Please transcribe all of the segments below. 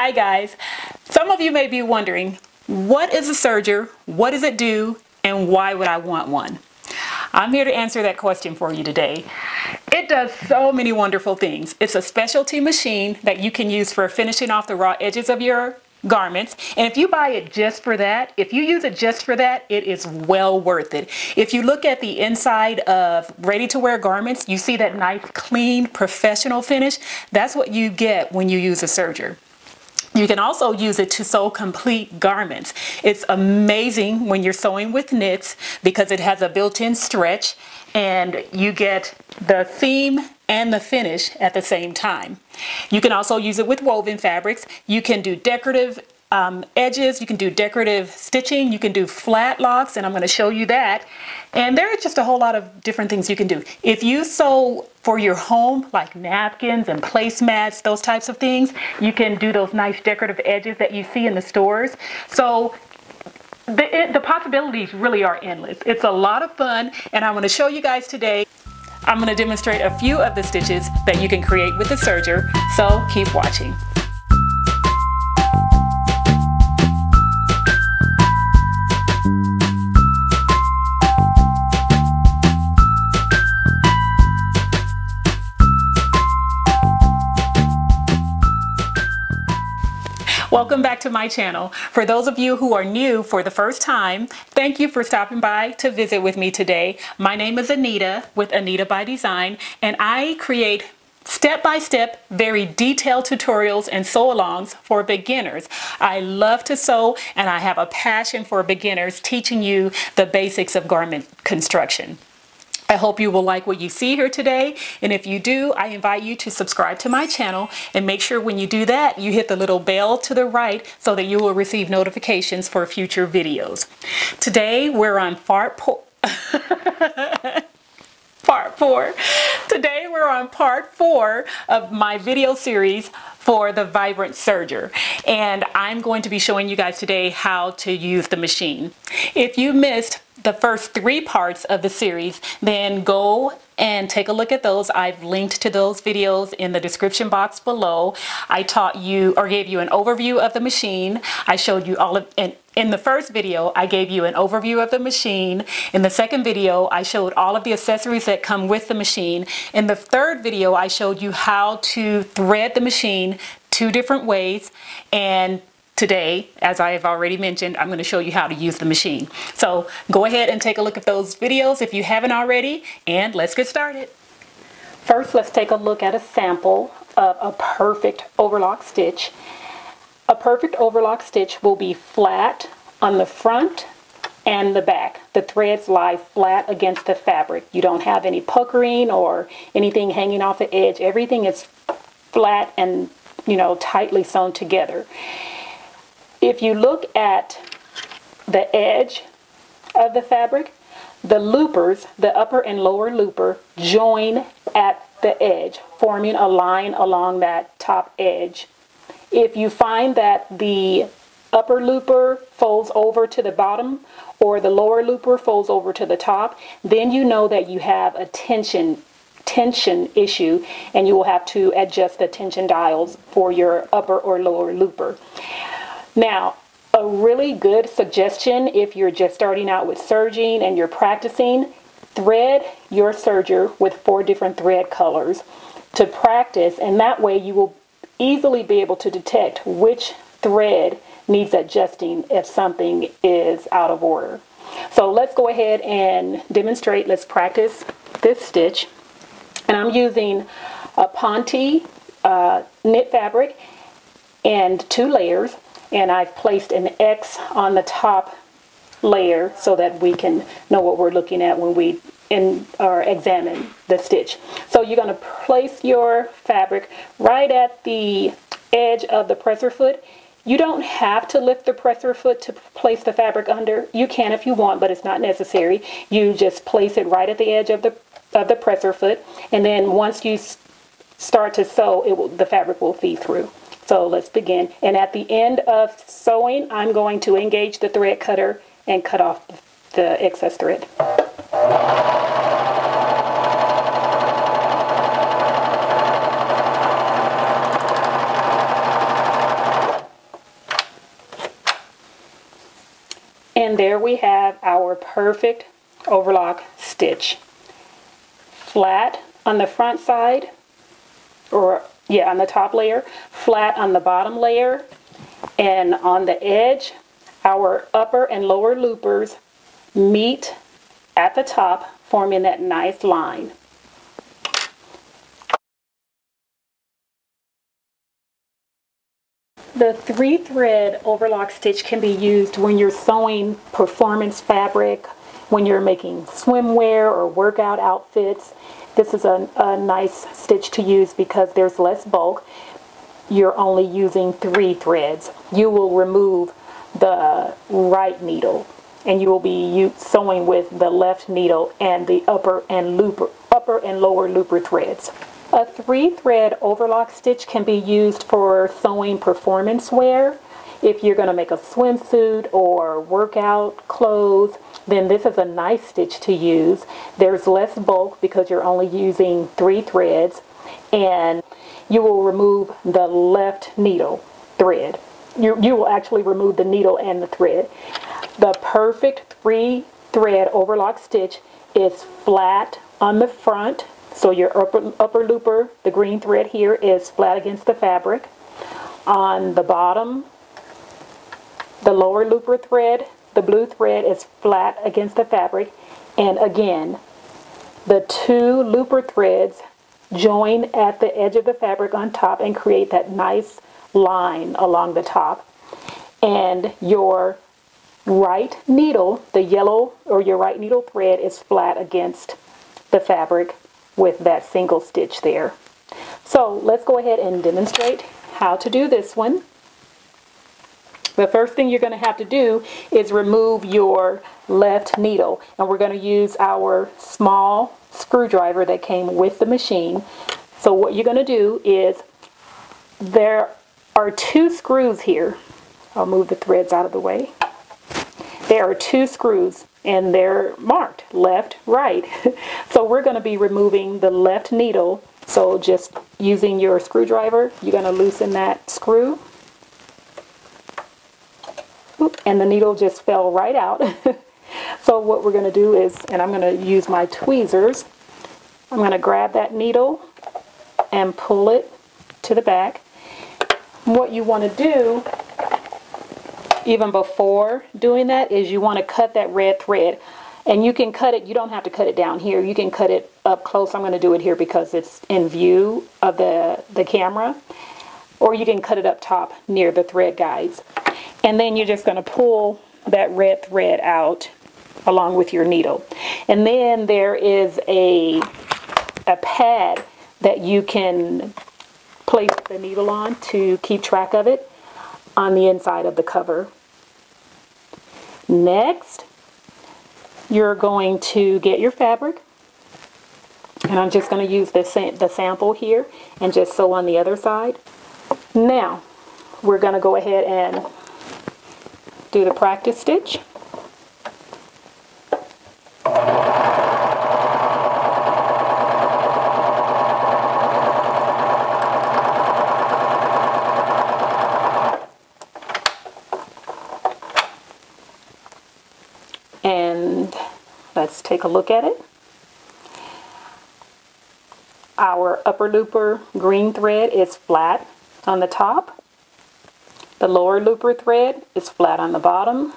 Hi guys, some of you may be wondering, what is a serger, what does it do, and why would I want one? I'm here to answer that question for you today. It does so many wonderful things. It's a specialty machine that you can use for finishing off the raw edges of your garments, and if you buy it just for that, if you use it just for that, it is well worth it. If you look at the inside of ready-to-wear garments, you see that nice, clean, professional finish. That's what you get when you use a serger. You can also use it to sew complete garments. It's amazing when you're sewing with knits because it has a built-in stretch and you get the seam and the finish at the same time. You can also use it with woven fabrics. You can do decorative edges, you can do decorative stitching, you can do flat locks, and I'm going to show you that. And there are just a whole lot of different things you can do. If you sew for your home, like napkins and placemats, those types of things, you can do those nice decorative edges that you see in the stores. So the possibilities really are endless. It's a lot of fun, and I'm going to show you guys today. I'm going to demonstrate a few of the stitches that you can create with the serger, so keep watching. Welcome back to my channel. For those of you who are new for the first time, thank you for stopping by to visit with me today. My name is Anita with Anita by Design, and I create step-by-step, very detailed tutorials and sew-alongs for beginners. I love to sew, and I have a passion for beginners, teaching you the basics of garment construction. I hope you will like what you see here today, and if you do, I invite you to subscribe to my channel, and make sure when you do that, you hit the little bell to the right so that you will receive notifications for future videos. Today, we're on part 4. Today, we're on part 4 of my video series for the Vibrant Serger, and I'm going to be showing you guys today how to use the machine. If you missed the first 3 parts of the series, then go and take a look at those. I've linked to those videos in the description box below. I taught you or gave you an overview of the machine. I showed you all of, and in the first video, I gave you an overview of the machine. In the second video, I showed all of the accessories that come with the machine. In the third video, I showed you how to thread the machine 2 different ways. And today, as I have already mentioned, I'm going to show you how to use the machine. So go ahead and take a look at those videos if you haven't already, and let's get started. First, let's take a look at a sample of a perfect overlock stitch. A perfect overlock stitch will be flat on the front and the back. The threads lie flat against the fabric. You don't have any puckering or anything hanging off the edge. Everything is flat and, tightly sewn together. If you look at the edge of the fabric, the loopers, the upper and lower looper, join at the edge, forming a line along that top edge. If you find that the upper looper folds over to the bottom or the lower looper folds over to the top, then you know that you have a tension issue, and you will have to adjust the tension dials for your upper or lower looper. Now, a really good suggestion if you're just starting out with serging and you're practicing, thread your serger with 4 different thread colors to practice, and that way you will easily be able to detect which thread needs adjusting if something is out of order. So let's go ahead and demonstrate. Let's practice this stitch. And I'm using a Ponte knit fabric and 2 layers. And I've placed an X on the top layer so that we can know what we're looking at when we examine the stitch. So you're going to place your fabric right at the edge of the presser foot. You don't have to lift the presser foot to place the fabric under. You can if you want, but it's not necessary. You just place it right at the edge of the presser foot, and then once you start to sew, the fabric will feed through. So let's begin. And at the end of sewing, I'm going to engage the thread cutter and cut off the excess thread. And there we have our perfect overlock stitch. Flat on the front side, or yeah, on the top layer, flat on the bottom layer, and on the edge, our upper and lower loopers meet at the top, forming that nice line. The 3-thread overlock stitch can be used when you're sewing performance fabric, when you're making swimwear or workout outfits. This is a nice stitch to use because there's less bulk. You're only using 3 threads. You will remove the right needle and you will be sewing with the left needle and the upper and lower looper threads. A 3-thread overlock stitch can be used for sewing performance wear. If you're going to make a swimsuit or workout clothes, then this is a nice stitch to use. There's less bulk because you're only using 3 threads, and you will remove the left needle thread. You will actually remove the needle and the thread. The perfect 3-thread overlock stitch is flat on the front. So your upper looper, the green thread here, is flat against the fabric. On the bottom, the lower looper thread, the blue thread, is flat against the fabric. And again, the 2 looper threads join at the edge of the fabric on top and create that nice line along the top. And your right needle, the yellow or your right needle thread, is flat against the fabric with that single stitch there. So let's go ahead and demonstrate how to do this one. The first thing you're going to have to do is remove your left needle, and we're going to use our small screwdriver that came with the machine. So what you're going to do is, there are 2 screws here. I'll move the threads out of the way. There are 2 screws and they're marked left, right. So we're going to be removing the left needle. So just using your screwdriver, you're going to loosen that screw. Oop, and the needle just fell right out. So what we're going to do is, and I'm going to use my tweezers, I'm going to grab that needle and pull it to the back. What you want to do, even before doing that, is you want to cut that red thread. And you can cut it, you don't have to cut it down here, you can cut it up close. I'm going to do it here because it's in view of the camera. Or you can cut it up top near the thread guides. And then you're just going to pull that red thread out along with your needle. And then there is a pad that you can place the needle on to keep track of it on the inside of the cover. Next, you're going to get your fabric, and I'm just going to use the sample here and just sew on the other side. Now, we're going to go ahead and do the practice stitch. And let's take a look at it. Our upper looper green thread is flat on the top. The lower looper thread is flat on the bottom.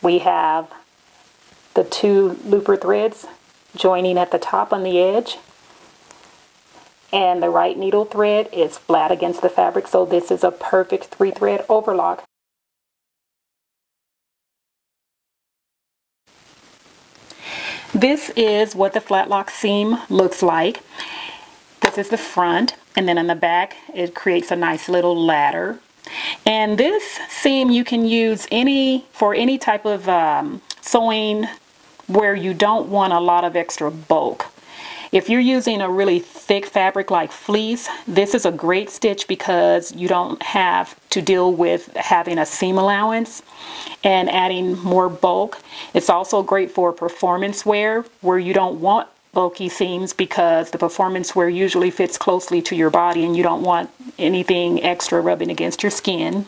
We have the 2 looper threads joining at the top on the edge. And the right needle thread is flat against the fabric. So this is a perfect 3-thread overlock. This is what the flat lock seam looks like. This is the front, and then in the back it creates a nice little ladder. And this seam you can use for any type of sewing where you don't want a lot of extra bulk. If you're using a really thick fabric like fleece, this is a great stitch because you don't have to deal with having a seam allowance and adding more bulk. It's also great for performance wear where you don't want bulky seams because the performance wear usually fits closely to your body and you don't want anything extra rubbing against your skin.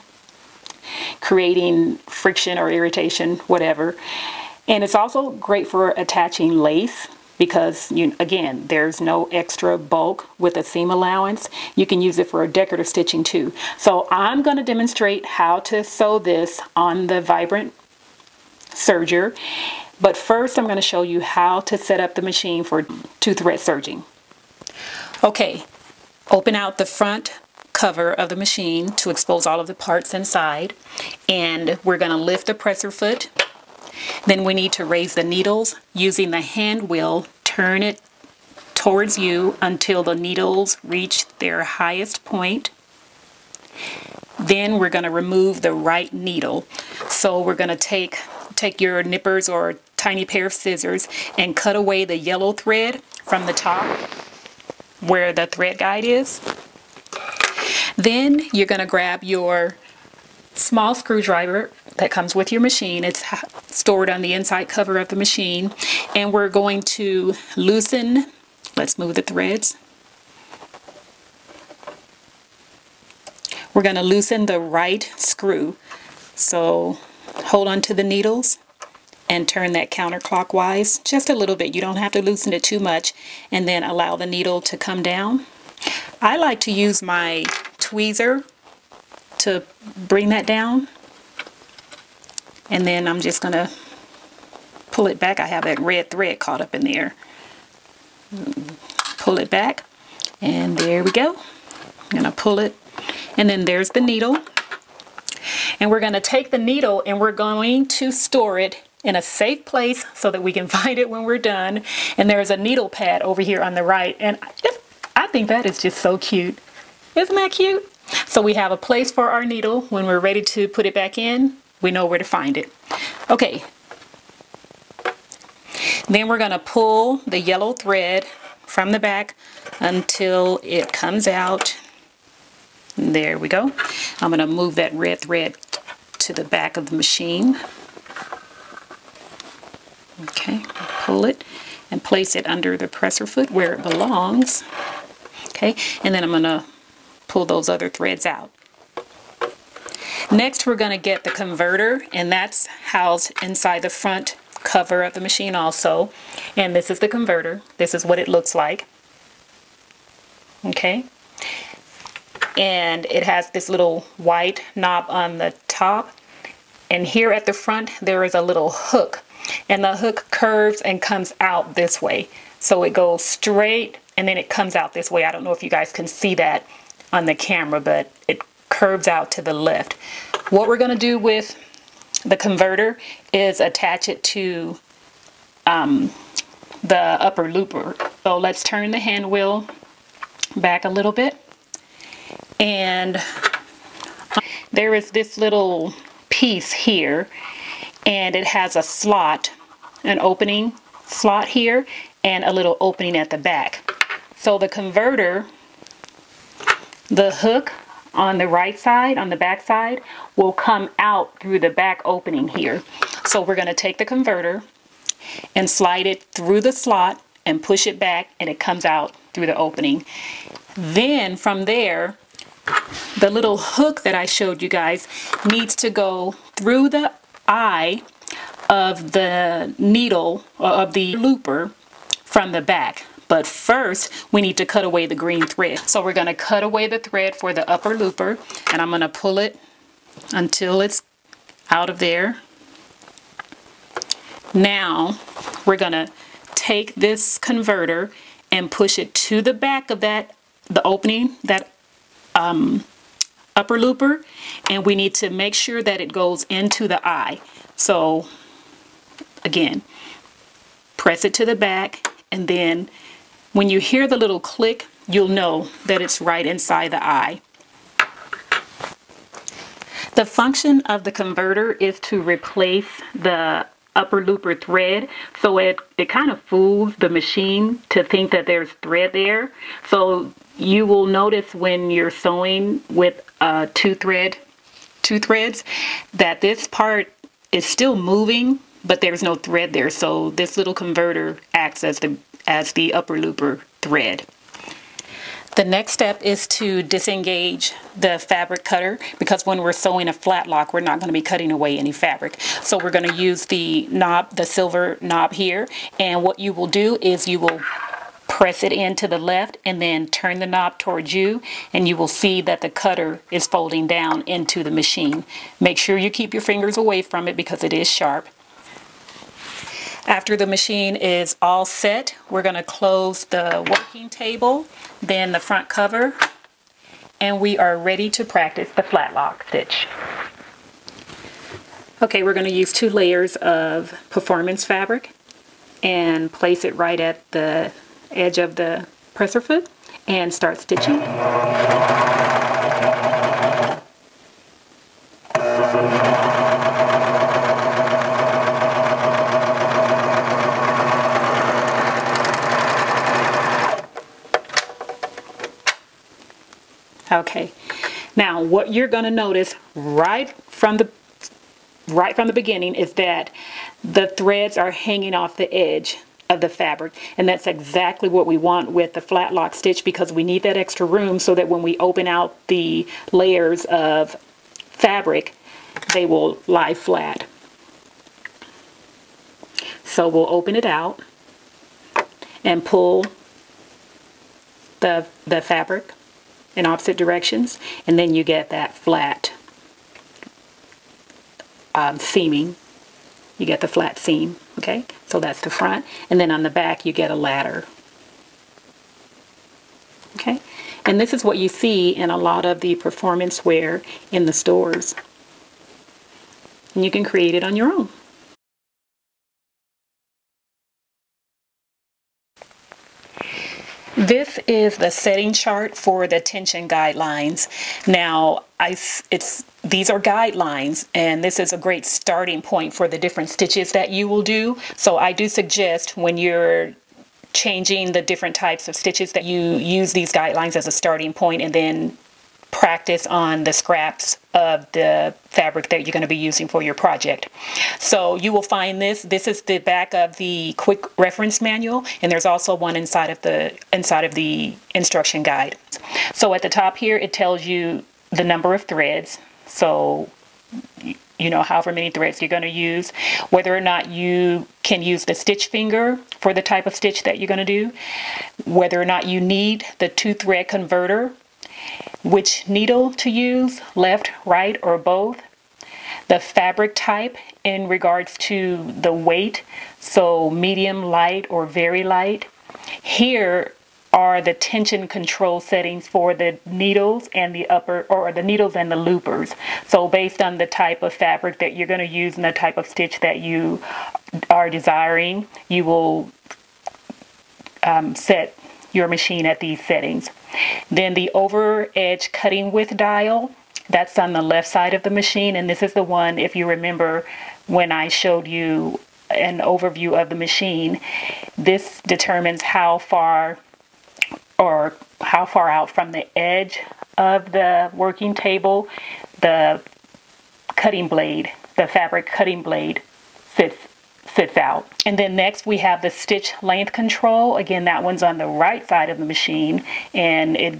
creating friction or irritation, whatever. And it's also great for attaching lace because, again, there's no extra bulk with a seam allowance. You can use it for decorative stitching too. So I'm going to demonstrate how to sew this on the Vibrant Serger. But first I'm going to show you how to set up the machine for 2-thread serging. Okay, open out the front cover of the machine to expose all of the parts inside. And we're going to lift the presser foot. Then we need to raise the needles using the hand wheel, turn it towards you until the needles reach their highest point. Then we're going to remove the right needle. So we're going to take your nippers or a tiny pair of scissors and cut away the yellow thread from the top where the thread guide is. Then you're going to grab your small screwdriver that comes with your machine. It's stored on the inside cover of the machine. And we're going to loosen, let's move the threads. We're going to loosen the right screw. So hold on to the needles and turn that counterclockwise just a little bit. You don't have to loosen it too much, and then allow the needle to come down. I like to use my tweezer to bring that down, and then I'm just gonna pull it back. I have that red thread caught up in there. Pull it back, and there we go. I'm gonna pull it, and then there's the needle. And we're gonna take the needle and we're going to store it in a safe place so that we can find it when we're done. And there's a needle pad over here on the right, and I think that is just so cute. Isn't that cute? So we have a place for our needle. When we're ready to put it back in, we know where to find it. Okay. Then we're going to pull the yellow thread from the back until it comes out. There we go. I'm going to move that red thread to the back of the machine. Okay, pull it and place it under the presser foot where it belongs. Okay, and then I'm going to pull those other threads out. Next, we're going to get the converter, and that's housed inside the front cover of the machine also. And this is the converter. This is what it looks like. Okay. And it has this little white knob on the top. And here at the front, there is a little hook. And the hook curves and comes out this way. So it goes straight and then it comes out this way. I don't know if you guys can see that on the camera, but it curves out to the left. What we're going to do with the converter is attach it to the upper looper. So let's turn the hand wheel back a little bit. And there is this little piece here, and it has a slot, an opening slot here, and a little opening at the back. So the converter, the hook on the right side, on the back side, will come out through the back opening here. So we're going to take the converter and slide it through the slot and push it back, and it comes out through the opening. Then from there, the little hook that I showed you guys needs to go through the eye of the needle, or of the looper, from the back. But first, we need to cut away the green thread. So we're going to cut away the thread for the upper looper, and I'm going to pull it until it's out of there. Now, we're going to take this converter and push it to the back of that, the opening, that upper looper, and we need to make sure that it goes into the eye. So again, press it to the back, and then when you hear the little click, you'll know that it's right inside the eye. The function of the converter is to replace the upper looper thread, so it kind of fools the machine to think that there's thread there. So you will notice when you're sewing with two threads that this part is still moving, but there's no thread there. So this little converter acts as the upper looper thread. The next step is to disengage the fabric cutter, because when we're sewing a flat lock, we're not going to be cutting away any fabric. So we're going to use the knob, the silver knob here, and what you will do is you will press it in to the left and then turn the knob towards you, and you will see that the cutter is folding down into the machine. Make sure you keep your fingers away from it because it is sharp. After the machine is all set, we're going to close the working table, then the front cover, and we are ready to practice the flat lock stitch. Okay, we're going to use 2 layers of performance fabric and place it right at the edge of the presser foot and start stitching. Okay, now what you're going to notice right from the beginning is that the threads are hanging off the edge of the fabric, and that's exactly what we want with the flat lock stitch, because we need that extra room so that when we open out the layers of fabric, they will lie flat. So we'll open it out and pull the fabric in opposite directions, and then you get that flat seaming. You get the flat seam, okay? So that's the front, and then on the back you get a ladder, okay? And this is what you see in a lot of the performance wear in the stores, and you can create it on your own. This is the setting chart for the tension guidelines. Now, these are guidelines, and this is a great starting point for the different stitches that you will do. So I do suggest when you're changing the different types of stitches that you use these guidelines as a starting point, and then practice on the scraps of the fabric that you're going to be using for your project. So you will find this is the back of the quick reference manual, and there's also one inside of the instruction guide. So at the top here it tells you the number of threads, so you know however many threads you're going to use, whether or not you can use the stitch finger for the type of stitch that you're going to do, whether or not you need the 2-thread converter, which needle to use, left, right, or both, the fabric type in regards to the weight, so medium, light, or very light. Here are the tension control settings for the needles and the needles and the loopers. So based on the type of fabric that you're going to use and the type of stitch that you are desiring, you will set your machine at these settings. Then the over edge cutting width dial, that's on the left side of the machine, and this is the one, if you remember when I showed you an overview of the machine, this determines how far out from the edge of the working table the cutting blade, the fabric cutting blade sits out. And then next we have the stitch length control. Again, that one's on the right side of the machine, and it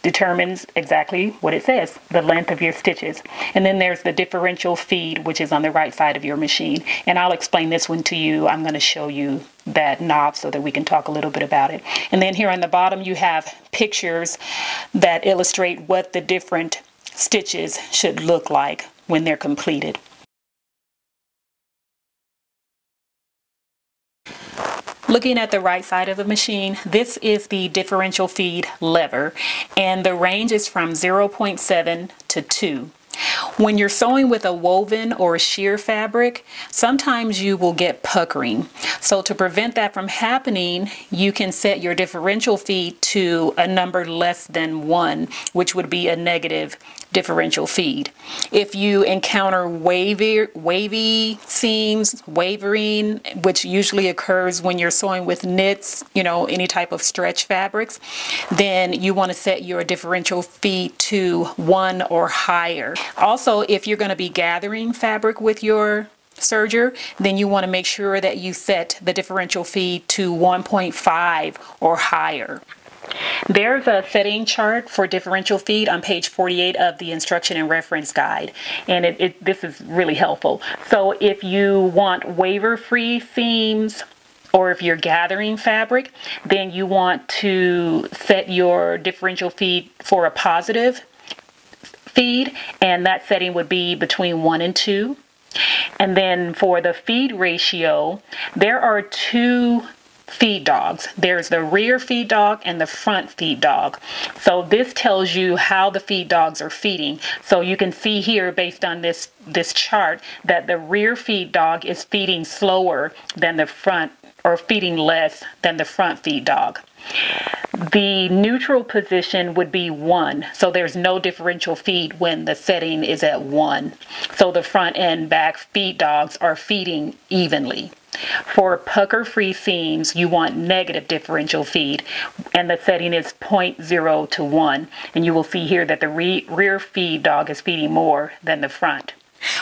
determines exactly what it says, the length of your stitches. And then there's the differential feed, which is on the right side of your machine, and I'll explain this one to you. I'm going to show you that knob so that we can talk a little bit about it. And then here on the bottom you have pictures that illustrate what the different stitches should look like when they're completed. Looking at the right side of the machine, this is the differential feed lever, and the range is from 0.7 to 2. When you're sewing with a woven or sheer fabric, sometimes you will get puckering. So to prevent that from happening, you can set your differential feed to a number less than 1, which would be a negative differential feed. If you encounter wavy seams, wavering, which usually occurs when you're sewing with knits, you know, any type of stretch fabrics, then you want to set your differential feed to 1 or higher. Also, if you're going to be gathering fabric with your serger, then you want to make sure that you set the differential feed to 1.5 or higher. There's a setting chart for differential feed on page 48 of the instruction and reference guide, and this is really helpful. So if you want waver-free seams, or if you're gathering fabric, then you want to set your differential feed for a positive feed, and that setting would be between 1 and 2. And then for the feed ratio, there are 2 feed dogs. There's the rear feed dog and the front feed dog. So this tells you how the feed dogs are feeding. So you can see here, based on this chart, that the rear feed dog is feeding slower than the front, or feeding less than the front feed dog. The neutral position would be 1, so there's no differential feed when the setting is at 1. So the front and back feed dogs are feeding evenly. For pucker-free seams, you want negative differential feed, and the setting is 0.0 to 1. And you will see here that the rear feed dog is feeding more than the front.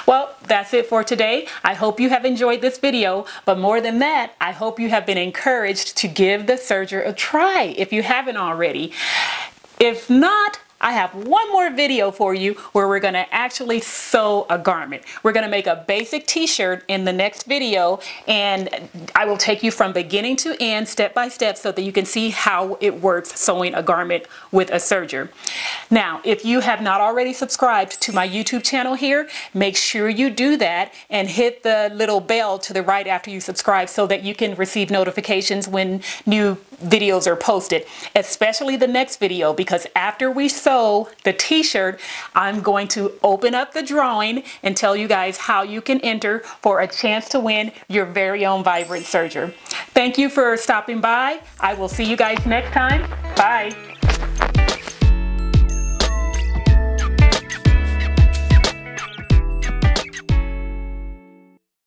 Well, that's it for today. I hope you have enjoyed this video, but more than that, I hope you have been encouraged to give the serger a try if you haven't already. If not, I have one more video for you where we're going to actually sew a garment. We're going to make a basic t-shirt in the next video, and I will take you from beginning to end, step by step, so that you can see how it works sewing a garment with a serger. Now, if you have not already subscribed to my YouTube channel here, make sure you do that and hit the little bell to the right after you subscribe so that you can receive notifications when new videos are posted, especially the next video, because after we sew the t-shirt, I'm going to open up the drawing and tell you guys how you can enter for a chance to win your very own Vibrant Serger. Thank you for stopping by. I will see you guys next time. Bye.